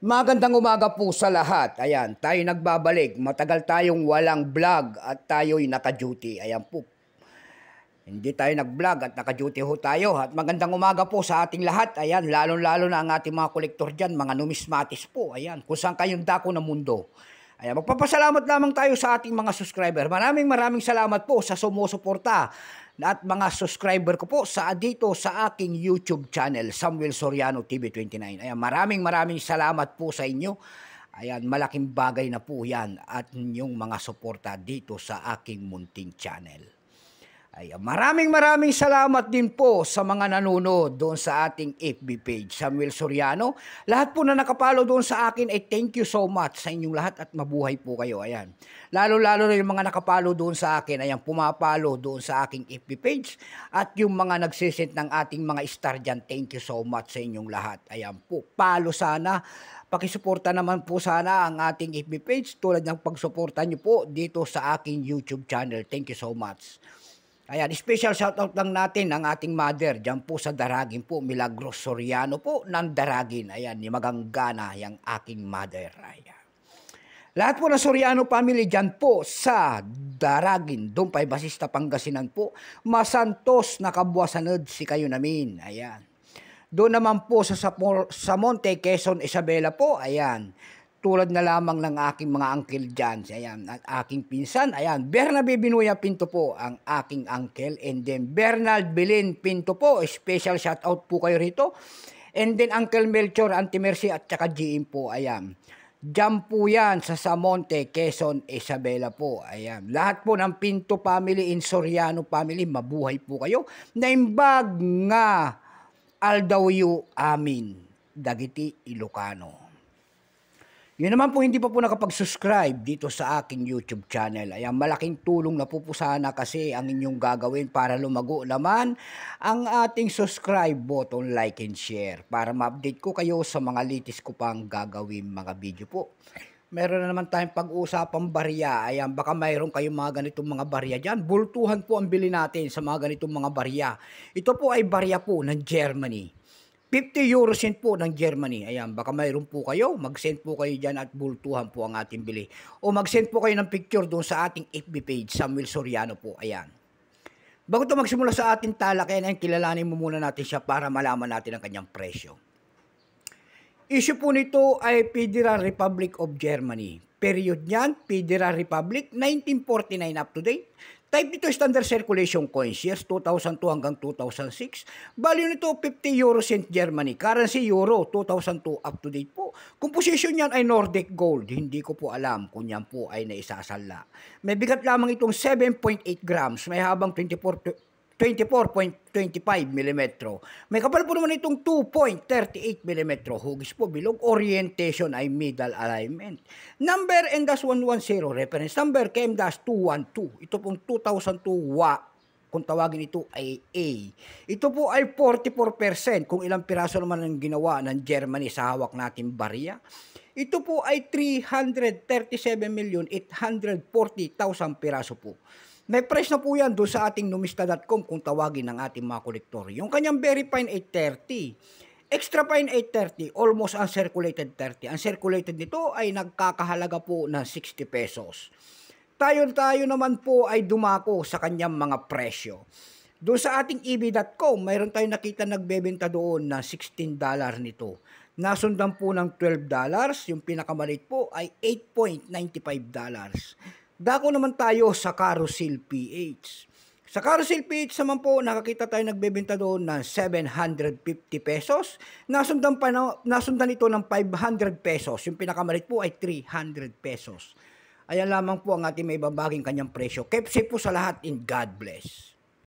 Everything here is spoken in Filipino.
Magandang umaga po sa lahat. Ayan, tayo nagbabalik. Matagal tayong walang vlog at tayo'y naka-duty. Ayan po. Hindi tayo nag-vlog at naka-duty ho tayo. At magandang umaga po sa ating lahat. Ayan, lalo-lalo na ang ating mga kolektor dyan, mga numismatis po. Ayan, kung saan kayong dako ng mundo. Ayan, magpapasalamat lamang tayo sa ating mga subscriber. Maraming salamat po sa sumusuporta at mga subscriber ko po dito sa aking YouTube channel, Samuel Soriano TV29. Ayan, maraming salamat po sa inyo. Ayan, malaking bagay na po yan at inyong mga suporta dito sa aking munting channel. Ayan, maraming salamat din po sa mga nanonood doon sa ating FB page, Samuel Soriano. Lahat po na nakapalo doon sa akin ay thank you so much sa inyong lahat at mabuhay po kayo. Ayan. Lalo na yung mga nakapalo doon sa akin, ayan, pumapalo doon sa aking FB page at yung mga nagsisend ng ating mga star dyan, thank you so much sa inyong lahat. Ayan po, palo sana. Pakisuporta naman po sana ang ating FB page tulad ng pagsuporta nyo po dito sa aking YouTube channel. Thank you so much. Ayan, special shoutout lang natin ang ating mother dyan po sa Daragin po, Milagros Soriano po ng Daragin. Ayan, ni Maganggana yung aking mother. Ayan. Lahat po ng Soriano family dyan po sa Daragin, doon pa Basista Pangasinan po, masantos na kabuwasanod si kayo namin. Ayan. Doon naman po sa Monte, Quezon, Isabela po, ayan. Tulad na lamang ng aking mga uncle dyan. Ayan, at aking pinsan. Ayan, Bernabe Binuya Pinto po ang aking uncle. And then Bernard Belin Pinto po. Special shout out po kayo rito. And then Uncle Melchor, Auntie Mercy at saka GM po. Ayan. Diyan po yan sa Samonte, Quezon, Isabela po. Ayan. Lahat po ng Pinto family in Soriano family, mabuhay po kayo. Naimbag nga aldawyo amin. Dagiti Ilocano. Yun naman po hindi pa po nakapag-subscribe dito sa aking YouTube channel. Ayan, malaking tulong na po sana kasi ang inyong gagawin para lumago naman ang ating subscribe button, like and share para ma-update ko kayo sa mga latest ko pang gagawin mga video po. Meron na naman tayong pag-usapang barya. Ayan, baka mayroon kayong mga ganitong mga barya dyan. Bultuhan po ang bili natin sa mga ganitong mga barya. Ito po ay barya po ng Germany. 50 euro cent po ng Germany. Ayan, baka mayroon po kayo. Mag-send po kayo dyan at bultuhan po ang ating bili. O mag-send po kayo ng picture doon sa ating FB page, Samuel Soriano po. Ayan. Bago ito magsimula sa ating talakayan, kilalanin mo muna natin siya para malaman natin ang kanyang presyo. Issue po nito ay Federal Republic of Germany. Period niyan, Federal Republic, 1949 up to date. Type nito standard circulation coins, years 2002 hanggang 2006. Value nito 50 euro cent Germany. Currency euro, 2002 up to date po. Composition niyan ay Nordic gold. Hindi ko po alam kung yan po ay naisasala. May bigat lamang itong 7.8 grams. May habang 24.25 mm. May kapal po naman itong 2.38 mm. Hugis po bilog. Orientation ay middle alignment. Number N-110. Reference number KM-212. Ito pong 2002 wa. Kung tawagin ito ay A. Ito po ay 44% kung ilang piraso naman ang ginawa ng Germany sa hawak natin barya. Ito po ay 337,840,000 piraso po. May price na po yan doon sa ating numista.com kung tawagin ng ating mga kolektor. Yung kanyang very fine 830, extra fine 830, almost uncirculated 30. Ang circulated nito ay nagkakahalaga po ng 60 pesos. Tayo naman po ay dumako sa kanyang mga presyo. Doon sa ating eb.com, mayroon tayong nakita nagbebenta doon na $16 nito. Nasundan po ng $12. Yung pinakamalit po ay $8.95. Dako naman tayo sa Carousel PH. Sa Carousel PH naman po, nakakita tayo nagbebenta doon ng 750 pesos. Nasundan ito ng 500 pesos. Yung pinakamalit po ay 300 pesos. Ayan lamang po ang ating may babaging kanyang presyo. Keep safe po sa lahat and God bless.